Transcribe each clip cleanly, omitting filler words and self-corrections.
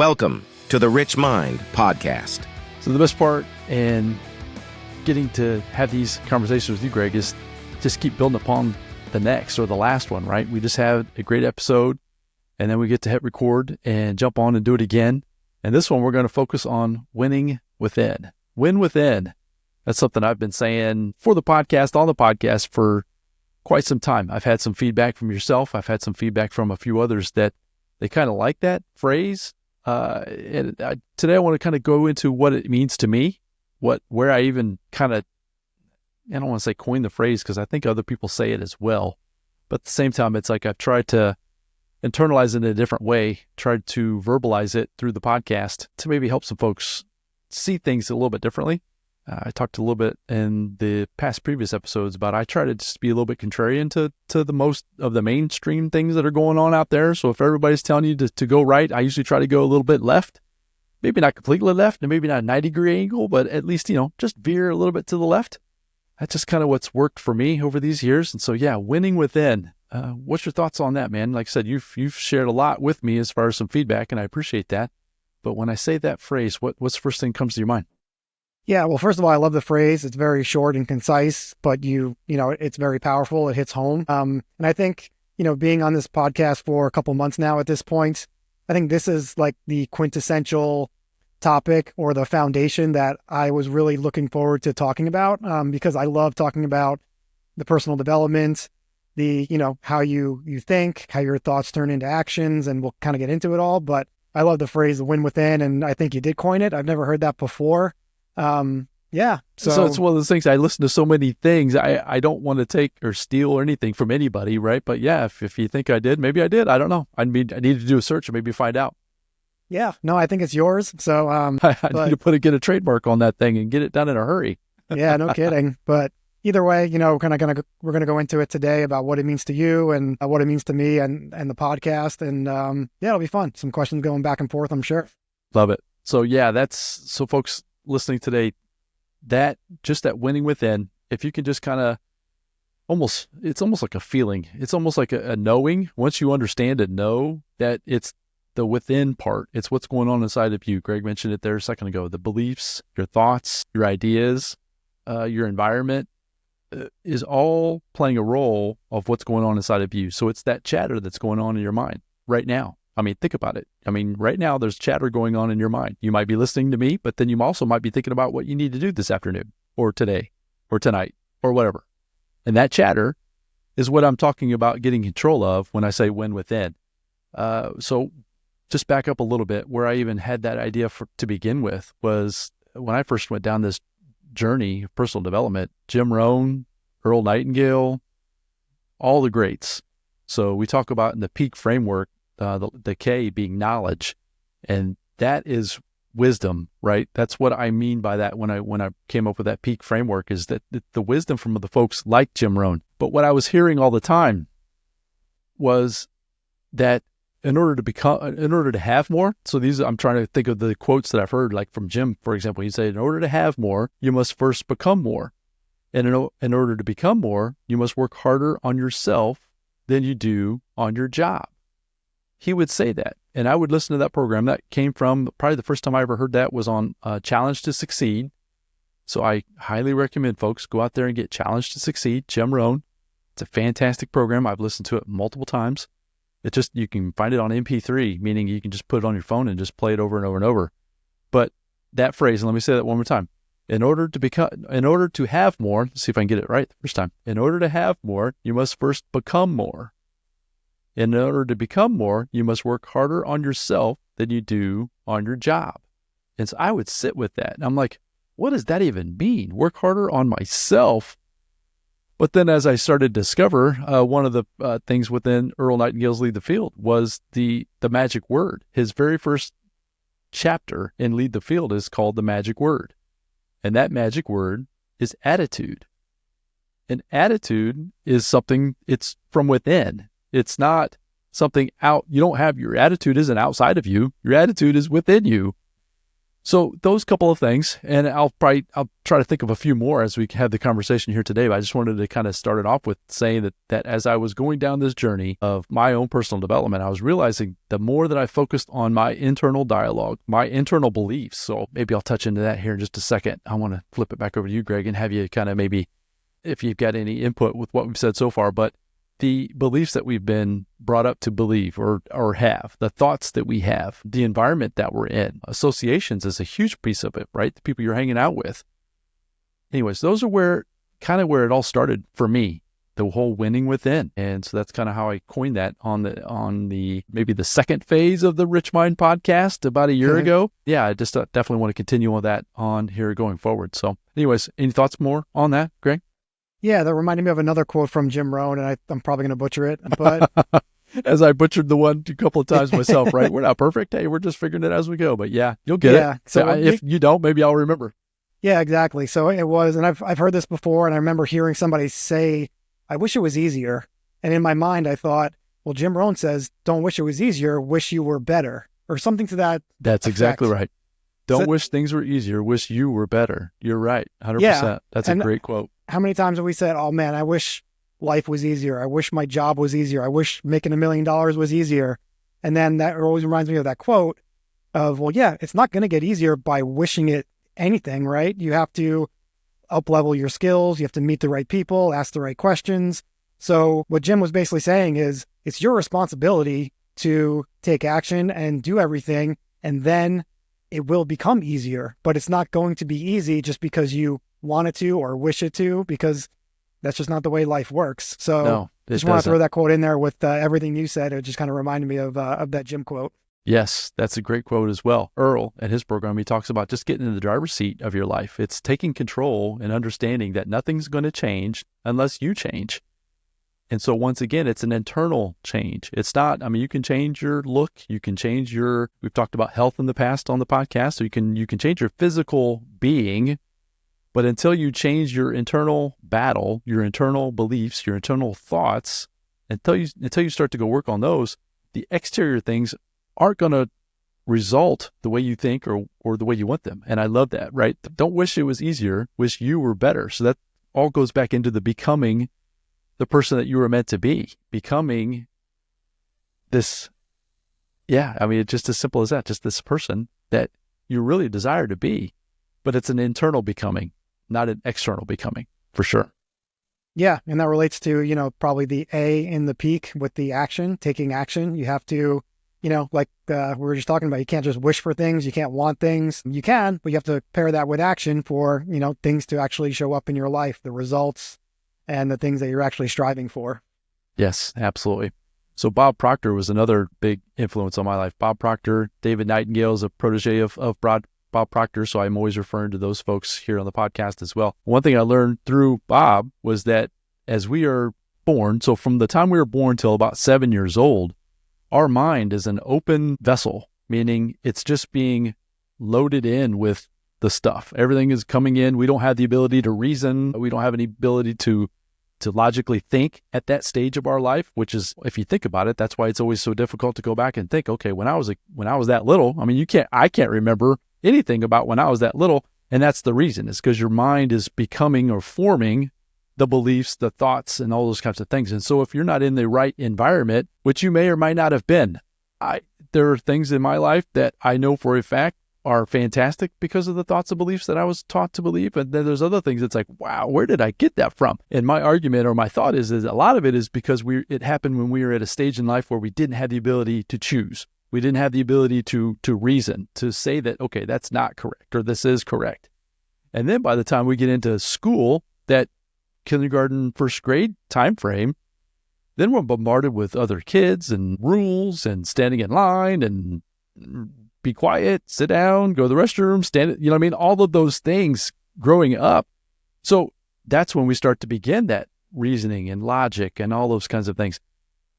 Welcome to the Rich Mind Podcast. So the best part in getting to have these conversations with you, Greg, is just keep building upon the next or the last one, right? We just had a great episode and then we get to hit record and jump on and do it again. And this one, we're going to focus on winning within. Win within. That's something I've been saying for the podcast, on the podcast for quite some time. I've had some feedback from yourself. I've had some feedback from a few others that they kind of like that phrase. Today I want to kind of go into what it means to me, where I even kind of, I don't want to say coin the phrase because I think other people say it as well. But at the same time, it's like I've tried to internalize it in a different way, tried to verbalize it through the podcast to maybe help some folks see things a little bit differently. I talked a little bit in the previous episodes about I try to just be a little bit contrarian to the most of the mainstream things that are going on out there. So if everybody's telling you to go right, I usually try to go a little bit left, maybe not completely left and maybe not a 90-degree angle, but at least, just veer a little bit to the left. That's just kind of what's worked for me over these years. And so, yeah, winning within. What's your thoughts on that, man? Like I said, you've shared a lot with me as far as some feedback, and I appreciate that. But when I say that phrase, what's the first thing that comes to your mind? Yeah, well, first of all, I love the phrase. It's very short and concise, but it's very powerful. It hits home. And I think, being on this podcast for a couple months now at this point, I think this is like the quintessential topic or the foundation that I was really looking forward to talking about, because I love talking about the personal development, the, how you think, how your thoughts turn into actions, and we'll kind of get into it all. But I love the phrase, the win within, and I think you did coin it. I've never heard that before. So it's one of those things. I listen to so many things. I don't want to take or steal or anything from anybody, right? But yeah, if you think I did, maybe I did. I don't know. I need to do a search and maybe find out. Yeah, no, I think it's yours. So I need to get a trademark on that thing and get it done in a hurry. Yeah, no kidding. But either way, we're going to go into it today about what it means to you and what it means to me and the podcast. And it'll be fun. Some questions going back and forth, I'm sure. Love it. So yeah, so folks listening today, that winning within, if you can just kind of it's almost like a feeling. It's almost like a knowing. Once you understand and know that it's the within part, it's what's going on inside of you. Greg mentioned it there a second ago. The beliefs, your thoughts, your ideas, your environment is all playing a role of what's going on inside of you. So it's that chatter that's going on in your mind right now. I mean, think about it. I mean, right now there's chatter going on in your mind. You might be listening to me, but then you also might be thinking about what you need to do this afternoon or today or tonight or whatever. And that chatter is what I'm talking about getting control of when I say win within. So just back up a little bit. Where I even had that idea to begin with was when I first went down this journey of personal development, Jim Rohn, Earl, Nightingale, all the greats. So we talk about in the peak framework, the K being knowledge, and that is wisdom, right? That's what I mean by that when I came up with that peak framework, is that the wisdom from the folks like Jim Rohn. But what I was hearing all the time was that in order to have more, so I'm trying to think of the quotes that I've heard, like from Jim, for example. He said, in order to have more, you must first become more. And in order to become more, you must work harder on yourself than you do on your job. He would say that, and I would listen to that program. That came from, probably the first time I ever heard that was on Challenge to Succeed. So I highly recommend folks go out there and get Challenge to Succeed, Jim Rohn. It's a fantastic program. I've listened to it multiple times. You can find it on MP3, meaning you can just put it on your phone and just play it over and over and over. But that phrase, and let me say that one more time. In order to have more, let's see if I can get it right the first time. In order to have more, you must first become more. In order to become more, you must work harder on yourself than you do on your job. And so I would sit with that. And I'm like, what does that even mean? Work harder on myself? But then as I started to discover, one of the things within Earl Nightingale's Lead the Field was the magic word. His very first chapter in Lead the Field is called the magic word. And that magic word is attitude. And attitude is something, it's from within. It's not something out. Your attitude isn't outside of you. Your attitude is within you. So those couple of things, and I'll try to think of a few more as we have the conversation here today, but I just wanted to kind of start it off with saying that as I was going down this journey of my own personal development, I was realizing the more that I focused on my internal dialogue, my internal beliefs. So maybe I'll touch into that here in just a second. I want to flip it back over to you, Greg, and have you kind of maybe, if you've got any input with what we've said so far, but the beliefs that we've been brought up to believe or have, the thoughts that we have, the environment that we're in. Associations is a huge piece of it, right? The people you're hanging out with. Anyways, those are where it all started for me, the whole winning within. And so that's kind of how I coined that on the maybe the second phase of the Rich Mind podcast about a year ago. Yeah, I just definitely want to continue on that on here going forward. So anyways, any thoughts more on that, Greg? Yeah, that reminded me of another quote from Jim Rohn, and I'm probably going to butcher it, but as I butchered the one a couple of times myself, right? We're not perfect. Hey, we're just figuring it as we go. But yeah, you'll get it. So if you don't, maybe I'll remember. Yeah, exactly. So it was, and I've heard this before, and I remember hearing somebody say, "I wish it was easier." And in my mind, I thought, well, Jim Rohn says, "Don't wish it was easier. Wish you were better," or something to that. That's effect. Exactly right. Don't wish things were easier. Wish you were better. You're right. 100%. Yeah, that's a great quote. How many times have we said, "Oh man, I wish life was easier. I wish my job was easier. I wish making $1 million was easier." And then that always reminds me of that quote of, well, yeah, it's not going to get easier by wishing it anything, right? You have to up-level your skills. You have to meet the right people, ask the right questions. So what Jim was basically saying is it's your responsibility to take action and do everything, and then it will become easier. But it's not going to be easy just because you want it to or wish it to, because that's just not the way life works. So no, just want to throw that quote in there with everything you said. It just kind of reminded me of that Jim quote. Yes, that's a great quote as well. Earl, at his program, he talks about just getting in the driver's seat of your life. It's taking control and understanding that nothing's going to change unless you change. And so once again, it's an internal change. It's not, you can change your look. You can change we've talked about health in the past on the podcast. So you can change your physical being, but until you change your internal battle, your internal beliefs, your internal thoughts, until you start to go work on those, the exterior things aren't going to result the way you think or the way you want them. And I love that, right? Don't wish it was easier, wish you were better. So that all goes back into the becoming the person that you were meant to be, becoming this. Yeah, it's just as simple as that, just this person that you really desire to be, but it's an internal becoming, not an external becoming, for sure. Yeah, and that relates to, probably the A in the peak with the action, taking action. You have to, like we were just talking about, you can't just wish for things. You can't want things. You can, but you have to pair that with action for, things to actually show up in your life, the results and the things that you're actually striving for. Yes, absolutely. So Bob Proctor was another big influence on my life. Bob Proctor, David Nightingale is a protege of Bob Proctor, so I'm always referring to those folks here on the podcast as well. One thing I learned through Bob was that as we are born, so from the time we were born till about 7 years old, our mind is an open vessel, meaning it's just being loaded in with the stuff. Everything is coming in. We don't have the ability to reason. We don't have any ability to logically think at that stage of our life, which is, if you think about it, that's why it's always so difficult to go back and think, okay, when I was that little, I can't remember anything about when I was that little. And that's the reason. It's because your mind is becoming or forming the beliefs, the thoughts, and all those kinds of things. And so if you're not in the right environment, which you may or might not have been, there are things in my life that I know for a fact are fantastic because of the thoughts and beliefs that I was taught to believe. And then there's other things that's like, wow, where did I get that from? And my argument or my thought is a lot of it is because it happened when we were at a stage in life where we didn't have the ability to choose. We didn't have the ability to reason, to say that, okay, that's not correct or this is correct. And then by the time we get into school, that kindergarten, first grade time frame, then we're bombarded with other kids and rules and standing in line and be quiet, sit down, go to the restroom, stand, all of those things growing up. So that's when we start to begin that reasoning and logic and all those kinds of things.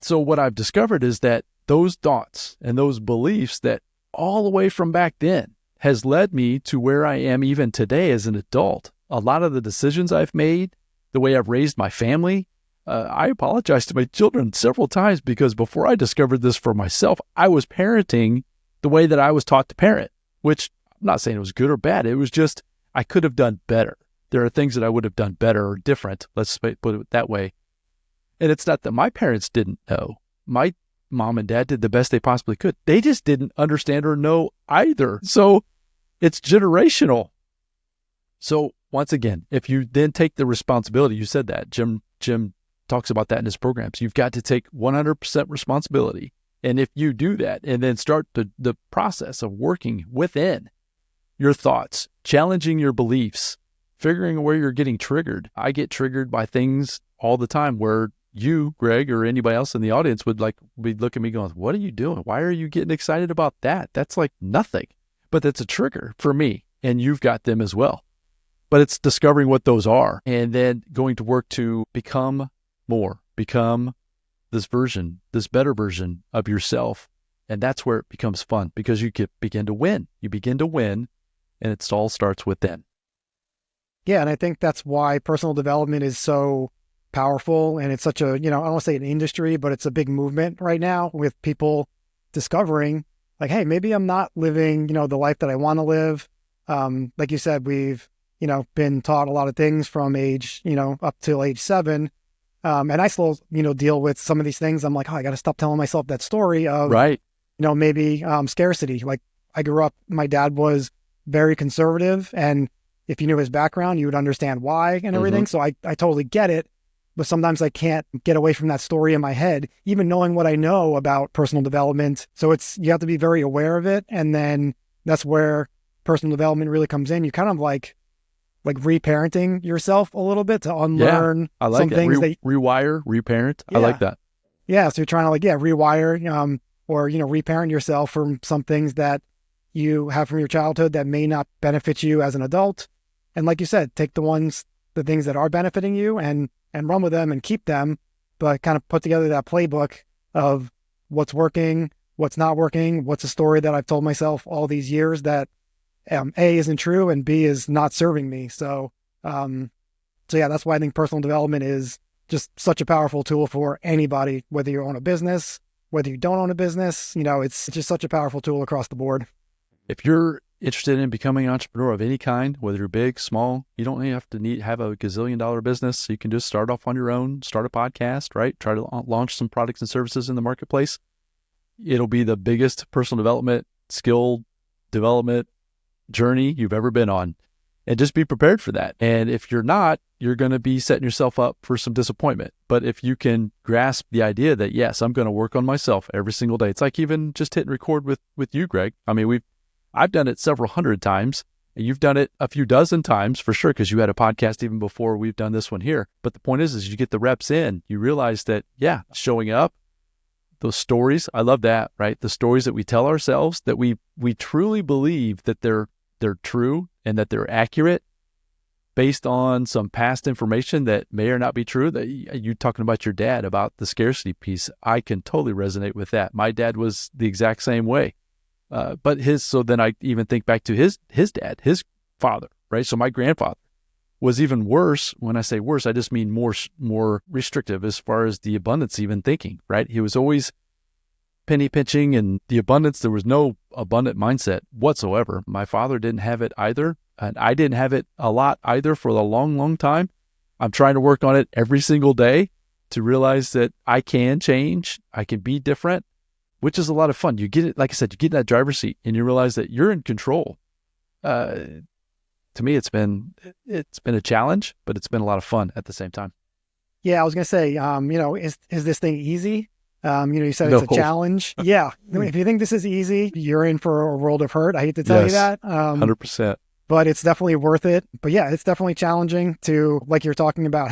So what I've discovered is that those thoughts and those beliefs that all the way from back then has led me to where I am even today as an adult. A lot of the decisions I've made, the way I've raised my family, I apologize to my children several times because before I discovered this for myself, I was parenting the way that I was taught to parent, which not saying it was good or bad. It was just, I could have done better. There are things that I would have done better or different. Let's put it that way. And it's not that my parents didn't know. My mom and dad did the best they possibly could. They just didn't understand or know either. So it's generational. So once again, if you then take the responsibility, you said that, Jim talks about that in his programs. You've got to take 100% responsibility. And if you do that and then start the process of working within your thoughts, challenging your beliefs, figuring where you're getting triggered. I get triggered by things all the time where you, Greg, or anybody else in the audience would be looking at me going, what are you doing? Why are you getting excited about that? That's like nothing. But that's a trigger for me, and you've got them as well. But it's discovering what those are and then going to work to become more, become this version, this better version of yourself. And that's where it becomes fun because you begin to win. You begin to win, and it all starts within. Yeah, and I think that's why personal development is so powerful, and it's such a, I don't want to say an industry, but it's a big movement right now with people discovering like, hey, maybe I'm not living, the life that I want to live. Like you said, we've, been taught a lot of things from age, up till age 7. And I still, deal with some of these things. I'm like, oh, I got to stop telling myself that story of, right. Maybe scarcity. Like I grew up, my dad was very conservative, and if you knew his background, you would understand why and everything. So I totally get it. But sometimes I can't get away from that story in my head, even knowing what I know about personal development. So you have to be very aware of it. And then that's where personal development really comes in. You kind of like reparenting yourself a little bit to unlearn I like some things rewire, reparent. I like that. Yeah. So you're trying to rewire, or, reparent yourself from some things that you have from your childhood that may not benefit you as an adult. And like you said, take the things that are benefiting you and run with them and keep them, but kind of put together that playbook of what's working, what's not working, what's a story that I've told myself all these years that A, isn't true, and B, is not serving me. So yeah, that's why I think personal development is just such a powerful tool for anybody, whether you own a business, whether you don't own a business, it's just such a powerful tool across the board. If you're interested in becoming an entrepreneur of any kind, whether you're big, small, you don't have to have a gazillion-dollar business. You can just start off on your own, start a podcast, right? Try to launch some products and services in the marketplace. It'll be the biggest personal development, skill development journey you've ever been on. And just be prepared for that. And if you're not, you're going to be setting yourself up for some disappointment. But if you can grasp the idea that, yes, I'm going to work on myself every single day. It's like even just hitting record with you, Greg. I mean, I've done it several hundred times, and you've done it a few dozen times for sure, because you had a podcast even before we've done this one here. But the point is you get the reps in, you realize that, yeah, showing up, those stories, I love that, right? The stories that we tell ourselves, that we truly believe that they're true and that they're accurate based on some past information that may or not be true. That you talking about your dad, about the scarcity piece, I can totally resonate with that. My dad was the exact same way. So then I even think back to his dad, his father, right? So my grandfather was even worse. When I say worse, I just mean more restrictive as far as the abundance even thinking, right? He was always penny pinching, and the abundance, there was no abundant mindset whatsoever. My father didn't have it either, and I didn't have it a lot either for a long, long time. I'm trying to work on it every single day to realize that I can change, I can be different, which is a lot of fun. You get it, like I said, you get in that driver's seat and you realize that you're in control. To me, it's been a challenge, but it's been a lot of fun at the same time. Yeah, I was going to say, is this thing easy? You said it's a challenge. Yeah. If you think this is easy, you're in for a world of hurt. I hate to tell you that. 100%. But it's definitely worth it. But yeah, it's definitely challenging to, like you're talking about,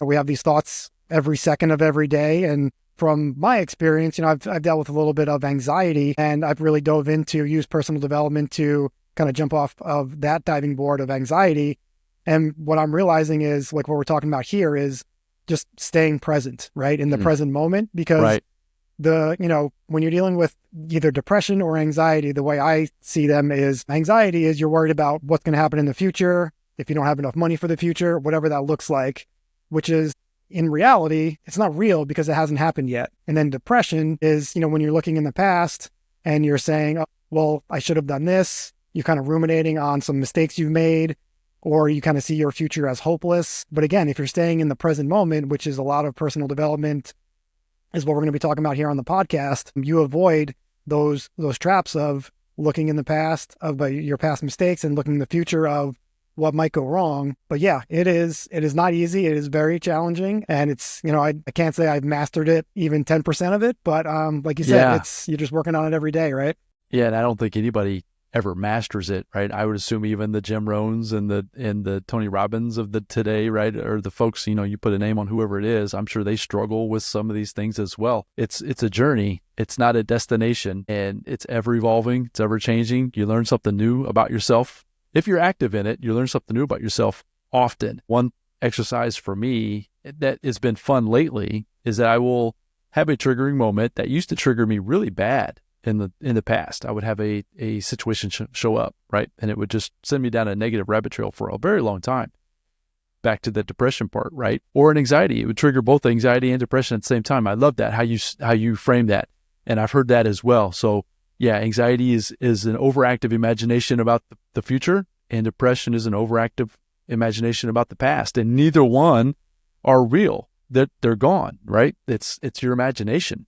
we have these thoughts every second of every day. And from my experience, I've dealt with a little bit of anxiety, and I've really dove into use personal development to kind of jump off of that diving board of anxiety. And what I'm realizing is, like what we're talking about here, is just staying present, right? In the present moment, because when you're dealing with either depression or anxiety, the way I see them is anxiety is you're worried about what's going to happen in the future, if you don't have enough money for the future, whatever that looks like, which is in reality, it's not real because it hasn't happened yet. And then depression is, when you're looking in the past and you're saying, oh, well, I should have done this, you're kind of ruminating on some mistakes you've made, or you kind of see your future as hopeless. But again, if you're staying in the present moment, which is a lot of personal development, is what we're going to be talking about here on the podcast, you avoid those traps of looking in the past of your past mistakes and looking in the future of what might go wrong. But yeah, it is not easy. It is very challenging. And it's, I can't say I've mastered it, even 10% of it, but like you said, you're just working on it every day, right? Yeah. And I don't think anybody ever masters it, right? I would assume even the Jim Rohns and the Tony Robbins of the today, right? Or the folks, you put a name on whoever it is, I'm sure they struggle with some of these things as well. It's a journey. It's not a destination, and it's ever evolving. It's ever changing. You learn something new about yourself. If you're active in it, you learn something new about yourself often. One exercise for me that has been fun lately is that I will have a triggering moment that used to trigger me really bad in the past. I would have a situation show up, right? And it would just send me down a negative rabbit trail for a very long time. Back to the depression part, right? Or an anxiety. It would trigger both anxiety and depression at the same time. I love that, how you frame that. And I've heard that as well. So yeah, anxiety is an overactive imagination about the future, and depression is an overactive imagination about the past. And neither one are real. They're gone, right? It's your imagination.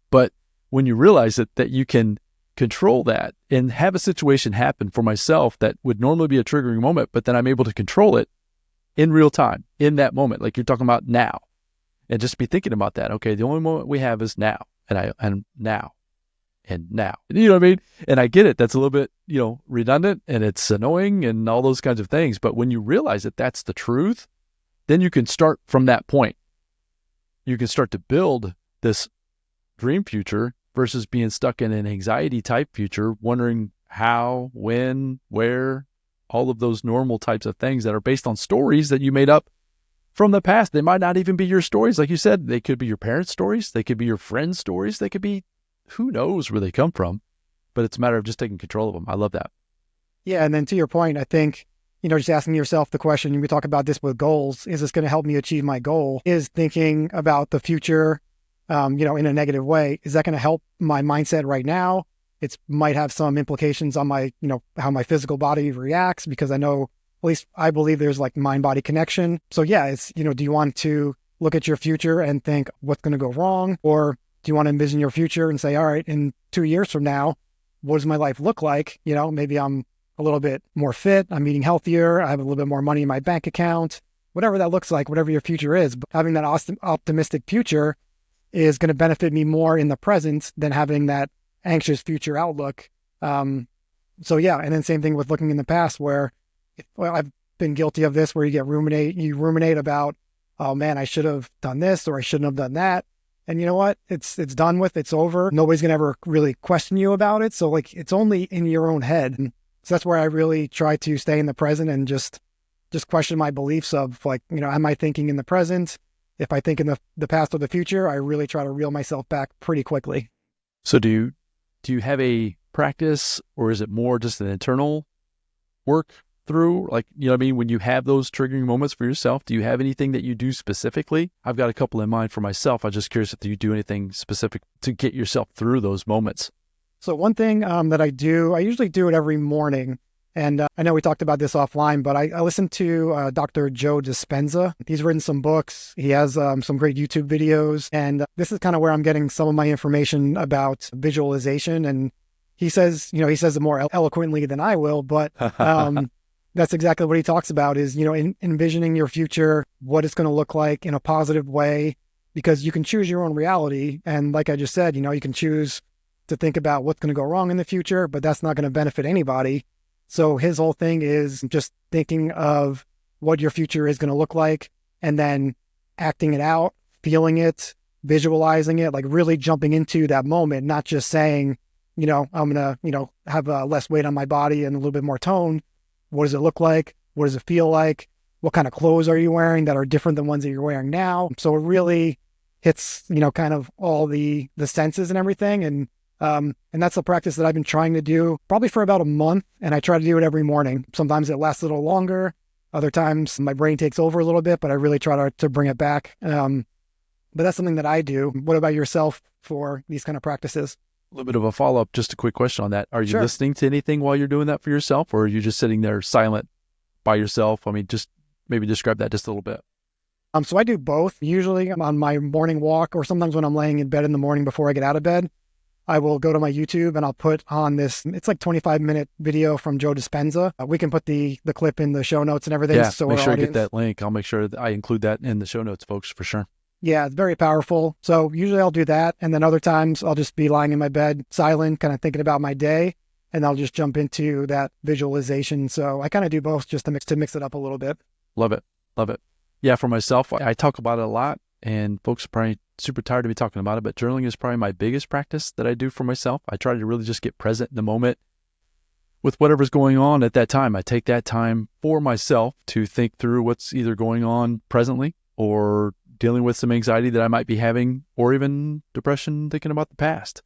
But when you realize that you can control that and have a situation happen for myself that would normally be a triggering moment, but then I'm able to control it in real time, in that moment, like you're talking about now, and just be thinking about that. Okay, the only moment we have is now, and now. You know what I mean? And I get it. That's a little bit, redundant, and it's annoying and all those kinds of things. But when you realize that that's the truth, then you can start from that point. You can start to build this dream future versus being stuck in an anxiety type future, wondering how, when, where, all of those normal types of things that are based on stories that you made up from the past. They might not even be your stories. Like you said, they could be your parents' stories. They could be your friends' stories. They could be, who knows where they come from, but it's a matter of just taking control of them. I love that. Yeah. And then to your point, I think, just asking yourself the question, we talk about this with goals, is this going to help me achieve my goal? Is thinking about the future, in a negative way, is that going to help my mindset right now? It might have some implications on my, how my physical body reacts, because I know, at least I believe there's like mind-body connection. So yeah, it's, do you want to look at your future and think what's going to go wrong? Or do you want to envision your future and say, all right, in 2 years from now, what does my life look like? Maybe I'm a little bit more fit, I'm eating healthier, I have a little bit more money in my bank account, whatever that looks like, whatever your future is. But having that optimistic future is going to benefit me more in the present than having that anxious future outlook. So yeah, and then same thing with looking in the past, where I've been guilty of this, where you ruminate about, oh man, I should have done this, or I shouldn't have done that. And you know what? It's done with, it's over. Nobody's going to ever really question you about it. So like, it's only in your own head. And so that's where I really try to stay in the present and just question my beliefs of like, am I thinking in the present? If I think in the past or the future, I really try to reel myself back pretty quickly. So do you have a practice, or is it more just an internal work through? Like, when you have those triggering moments for yourself, do you have anything that you do specifically? I've got a couple in mind for myself. I'm just curious if you do anything specific to get yourself through those moments. So one thing that I do, I usually do it every morning. And I know we talked about this offline, but I listen to Dr. Joe Dispenza. He's written some books. He has some great YouTube videos. And this is kind of where I'm getting some of my information about visualization. And he says it more eloquently than I will, but that's exactly what he talks about is, envisioning your future, what it's going to look like in a positive way, because you can choose your own reality. And like I just said, you can choose to think about what's going to go wrong in the future, but that's not going to benefit anybody. So his whole thing is just thinking of what your future is going to look like, and then acting it out, feeling it, visualizing it, like really jumping into that moment, not just saying, I'm going to, have less weight on my body and a little bit more tone. What does it look like? What does it feel like? What kind of clothes are you wearing that are different than ones that you're wearing now? So it really hits, kind of all the senses and everything. And that's a practice that I've been trying to do probably for about a month, and I try to do it every morning. Sometimes it lasts a little longer. Other times my brain takes over a little bit, but I really try to bring it back. But that's something that I do. What about yourself for these kind of practices? A little bit of a follow-up, just a quick question on that. Are you Sure. listening to anything while you're doing that for yourself, or are you just sitting there silent by yourself? I mean, just maybe describe that just a little bit. So I do both. Usually I'm on my morning walk, or sometimes when I'm laying in bed in the morning before I get out of bed, I will go to my YouTube and I'll put on this, it's like 25-minute video from Joe Dispenza. We can put the clip in the show notes and everything. Yeah, So make our sure I audience, get that link. I'll make sure that I include that in the show notes, folks, for sure. yeah, it's very powerful. So usually I'll do that. And then other times I'll just be lying in my bed, silent, kind of thinking about my day. And I'll just jump into that visualization. So I kind of do both just to mix it up a little bit. Love it. Love it. Yeah, for myself, I talk about it a lot, and folks are probably super tired of me talking about it, but journaling is probably my biggest practice that I do for myself. I try to really just get present in the moment with whatever's going on at that time. I take that time for myself to think through what's either going on presently or dealing with some anxiety that I might be having, or even depression, thinking about the past.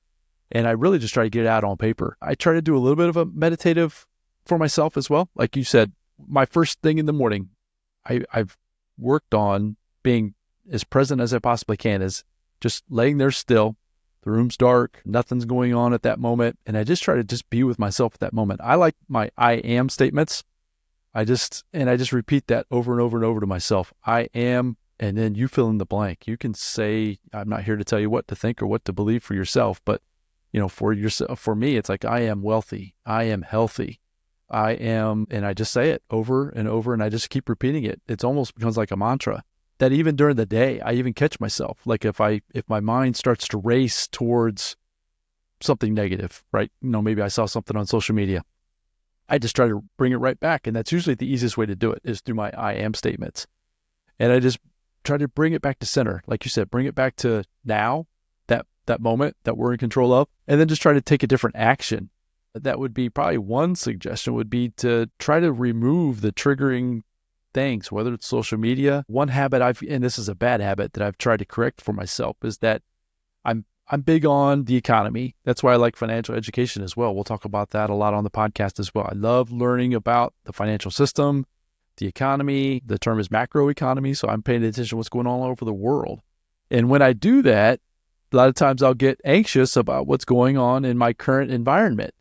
And I really just try to get it out on paper. I try to do a little bit of a meditative for myself as well. Like you said, my first thing in the morning, I've worked on being as present as I possibly can, is just laying there still. The room's dark, nothing's going on at that moment. And I just try to just be with myself at that moment. I like my I am statements. I just repeat that over and over and over to myself. I am, and then you fill in the blank. You can say, I'm not here to tell you what to think or what to believe for yourself, but for yourself, for me, it's like, I am wealthy. I am healthy. I am, and I just say it over and over, and I just keep repeating it. It's almost becomes like a mantra that even during the day, I even catch myself. Like if my mind starts to race towards something negative, right? Maybe I saw something on social media. I just try to bring it right back. And that's usually the easiest way to do it, is through my I am statements. And I just try to bring it back to center. Like you said, bring it back to now, that moment that we're in control of, and then just try to take a different action. That would be probably one suggestion, would be to try to remove the triggering things, whether it's social media. One habit and this is a bad habit that I've tried to correct for myself, is that I'm big on the economy. That's why I like financial education as well. We'll talk about that a lot on the podcast as well. I love learning about the financial system, the economy. The term is macroeconomy, so I'm paying attention to what's going on all over the world. And when I do that, a lot of times I'll get anxious about what's going on in my current environment.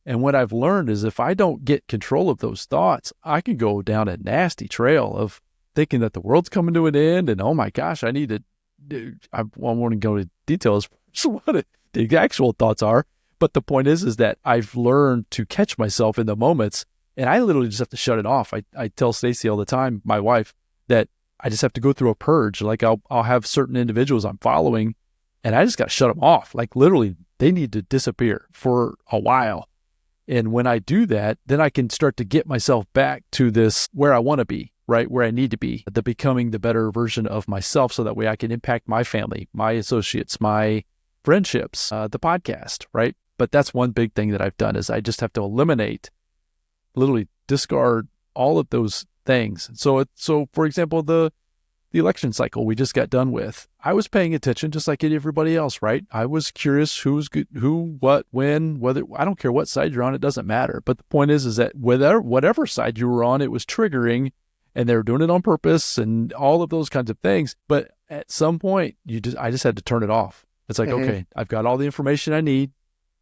And what I've learned is if I don't get control of those thoughts, I can go down a nasty trail of thinking that the world's coming to an end, and oh my gosh, I won't go into details what the actual thoughts are. But the point is that I've learned to catch myself in the moments, and I literally just have to shut it off. I tell Stacy all the time, my wife, that I just have to go through a purge. Like I'll have certain individuals I'm following, and I just got to shut them off. Like literally, they need to disappear for a while. And when I do that, then I can start to get myself back to this where I want to be, right? Where I need to be, becoming the better version of myself, so that way I can impact my family, my associates, my friendships, the podcast, right? But that's one big thing that I've done, is I just have to eliminate, literally discard all of those things. So for example, the election cycle we just got done with, I was paying attention just like everybody else, right? I was curious who's good, who, what, when, whether, I don't care what side you're on, it doesn't matter. But the point is that whatever side you were on, it was triggering, and they were doing it on purpose and all of those kinds of things. But at some point, I just had to turn it off. It's like, okay, I've got all the information I need.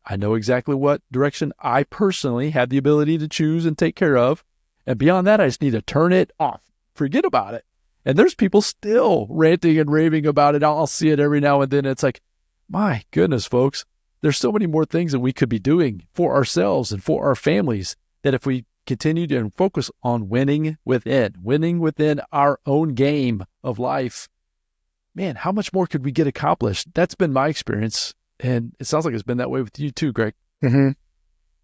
I know exactly what direction I personally have the ability to choose and take care of. And beyond that, I just need to turn it off. Forget about it. And there's people still ranting and raving about it. I'll see it every now and then. It's like, my goodness, folks, there's so many more things that we could be doing for ourselves and for our families, that if we continue to focus on winning within our own game of life, man, how much more could we get accomplished? That's been my experience. And it sounds like it's been that way with you too, Greg. Mm-hmm.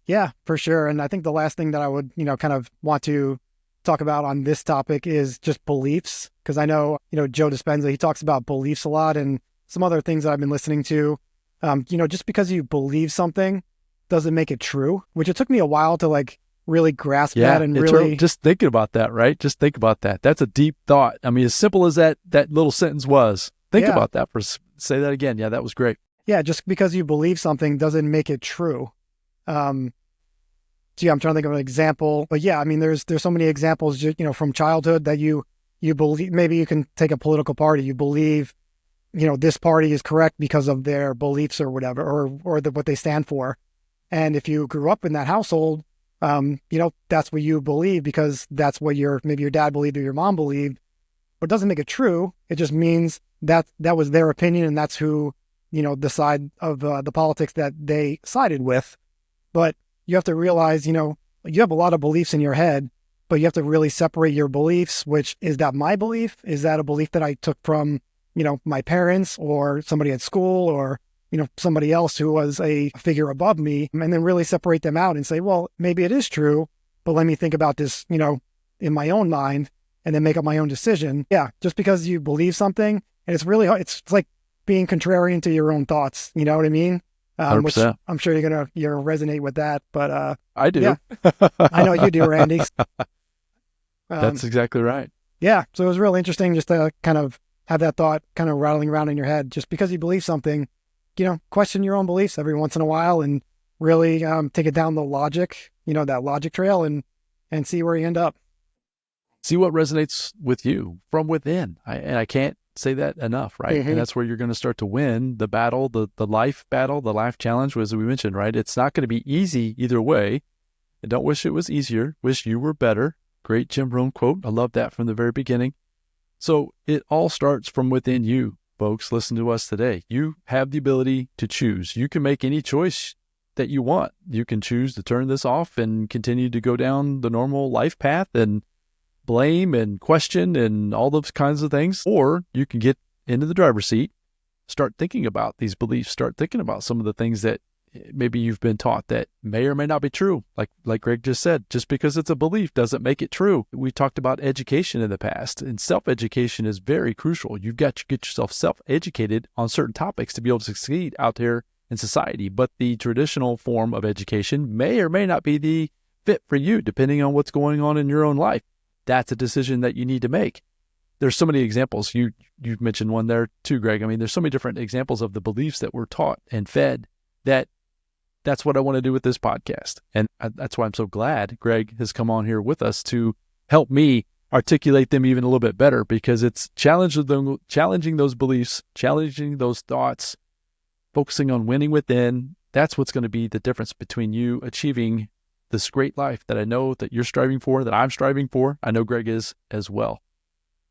Yeah, for sure. And I think the last thing that I would, kind of want to talk about on this topic is just beliefs. Because I know, Joe Dispenza, he talks about beliefs a lot, and some other things that I've been listening to. Just because you believe something doesn't make it true, which it took me a while to really grasp that, and really just thinking about that, right? Just think about that. That's a deep thought. I mean, as simple as that little sentence was, think about that. Say that again. Yeah, that was great. Yeah, just because you believe something doesn't make it true. I'm trying to think of an example, but yeah, I mean, there's so many examples, from childhood that you believe. Maybe you can take a political party. You believe this party is correct because of their beliefs or whatever, or what they stand for. And if you grew up in that household, that's what you believe because that's what maybe your dad believed or your mom believed, but it doesn't make it true. It just means that was their opinion and that's who, the side of the politics that they sided with. But you have to realize, you have a lot of beliefs in your head, but you have to really separate your beliefs, which is that my belief? Is that a belief that I took from, my parents or somebody at school or, somebody else who was a figure above me, and then really separate them out and say, well, maybe it is true, but let me think about this, in my own mind and then make up my own decision. Yeah. Just because you believe something, and it's really hard. It's like being contrarian to your own thoughts. You know what I mean? 100%. Which I'm sure you're gonna resonate with that, but I do. Yeah, I know you do, Randy. That's exactly right. Yeah. So it was really interesting just to kind of have that thought kind of rattling around in your head. Just because you believe something, question your own beliefs every once in a while and really take it down the logic, that logic trail and see where you end up. See what resonates with you from within. I can't say that enough, right? Mm-hmm. And that's where you're going to start to win the battle, the life battle, the life challenge, as we mentioned, right? It's not going to be easy either way. I don't wish it was easier. Wish you were better. Great Jim Rohn quote. I love that from the very beginning. So it all starts from within you, folks. Listen to us today. You have the ability to choose. You can make any choice that you want. You can choose to turn this off and continue to go down the normal life path and blame and question and all those kinds of things. Or you can get into the driver's seat, start thinking about these beliefs, start thinking about some of the things that maybe you've been taught that may or may not be true. Like Greg just said, just because it's a belief doesn't make it true. We talked about education in the past, and self-education is very crucial. You've got to get yourself self-educated on certain topics to be able to succeed out there in society. But the traditional form of education may or may not be the fit for you, depending on what's going on in your own life. That's a decision that you need to make. There's so many examples. You've mentioned one there too, Greg. I mean, there's so many different examples of the beliefs that we're taught and fed that's what I want to do with this podcast. And that's why I'm so glad Greg has come on here with us to help me articulate them even a little bit better, because it's challenging those beliefs, challenging those thoughts, focusing on winning within. That's what's going to be the difference between you achieving this great life that I know that you're striving for, that I'm striving for. I know Greg is as well.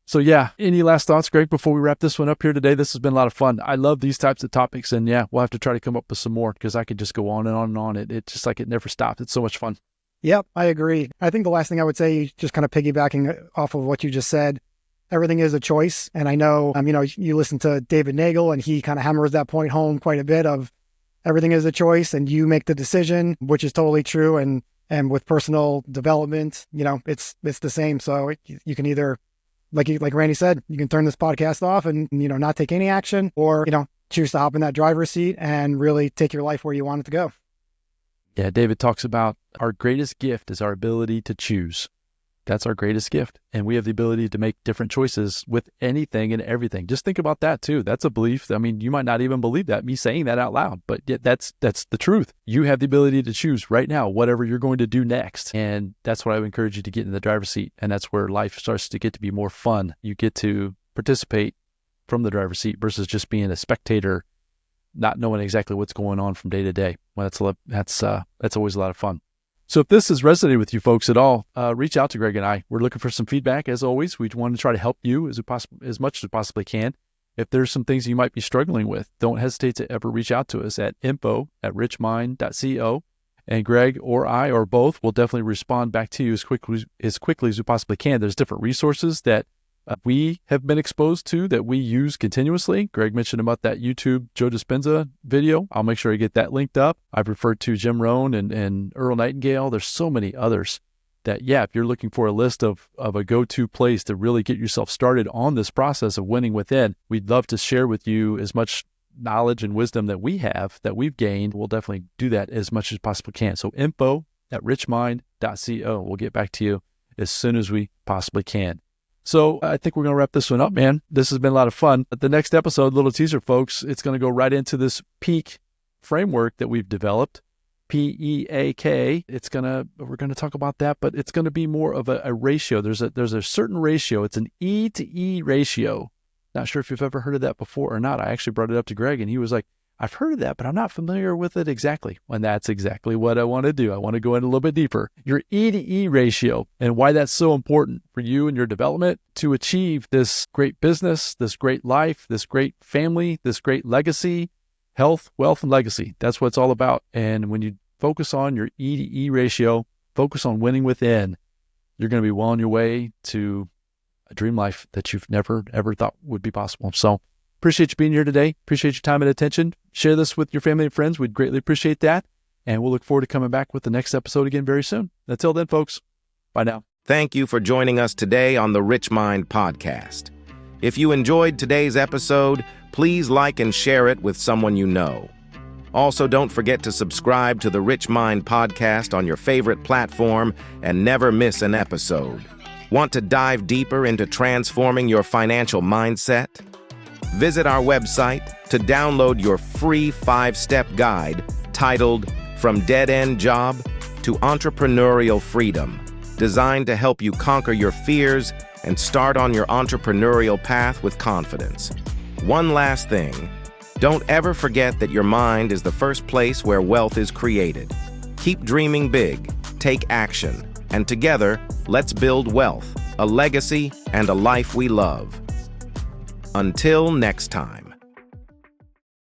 So yeah, any last thoughts, Greg, before we wrap this one up here today? This has been a lot of fun. I love these types of topics, and yeah, we'll have to try to come up with some more, because I could just go on and on and on. It's just like it never stops. It's so much fun. Yep, I agree. I think the last thing I would say, just kind of piggybacking off of what you just said, everything is a choice. And I know, you listen to David Nagel, and he kind of hammers that point home quite a bit of everything is a choice and you make the decision, which is totally true. And with personal development, it's the same. So you can either, like Randy said, you can turn this podcast off and, not take any action, or, choose to hop in that driver's seat and really take your life where you want it to go. Yeah, David talks about our greatest gift is our ability to choose. That's our greatest gift. And we have the ability to make different choices with anything and everything. Just think about that too. That's a belief. I mean, you might not even believe that, me saying that out loud, but yet that's the truth. You have the ability to choose right now, whatever you're going to do next. And that's what I would encourage you to get in the driver's seat. And that's where life starts to get to be more fun. You get to participate from the driver's seat versus just being a spectator, not knowing exactly what's going on from day to day. Well, that's always a lot of fun. So if this has resonated with you folks at all, reach out to Greg and I. We're looking for some feedback. As always, we want to try to help you as much as we possibly can. If there's some things you might be struggling with, don't hesitate to ever reach out to us at info@richmind.co. And Greg or I or both will definitely respond back to you as quickly as we possibly can. There's different resources that we have been exposed to that we use continuously. Greg mentioned about that YouTube Joe Dispenza video. I'll make sure I get that linked up. I've referred to Jim Rohn and Earl Nightingale. There's so many others that, yeah, if you're looking for a list of a go-to place to really get yourself started on this process of winning within, we'd love to share with you as much knowledge and wisdom that we have, that we've gained. We'll definitely do that as much as possibly can. So info@richmind.co. We'll get back to you as soon as we possibly can. So I think we're going to wrap this one up, man. This has been a lot of fun. The next episode, little teaser, folks, it's going to go right into this PEAK framework that we've developed, PEAK. We're going to talk about that, but it's going to be more of a ratio. There's a certain ratio. It's an E to E ratio Not sure if you've ever heard of that before or not. I actually brought it up to Greg, and he was like, I've heard of that, but I'm not familiar with it exactly. And that's exactly what I want to do. I want to go in a little bit deeper. Your E to E ratio and why that's so important for you and your development to achieve this great business, this great life, this great family, this great legacy, health, wealth, and legacy. That's what it's all about. And when you focus on your E to E ratio, focus on winning within, you're going to be well on your way to a dream life that you've never, ever thought would be possible. So appreciate you being here today. Appreciate your time and attention. Share this with your family and friends. We'd greatly appreciate that. And we'll look forward to coming back with the next episode again very soon. Until then, folks, bye now. Thank you for joining us today on the Rich Mind Podcast. If you enjoyed today's episode, please like and share it with someone you know. Also, don't forget to subscribe to the Rich Mind Podcast on your favorite platform and never miss an episode. Want to dive deeper into transforming your financial mindset? Visit our website to download your free 5-step guide titled From Dead End Job to Entrepreneurial Freedom, designed to help you conquer your fears and start on your entrepreneurial path with confidence. One last thing, don't ever forget that your mind is the first place where wealth is created. Keep dreaming big, take action, and together, let's build wealth, a legacy, and a life we love. Until next time.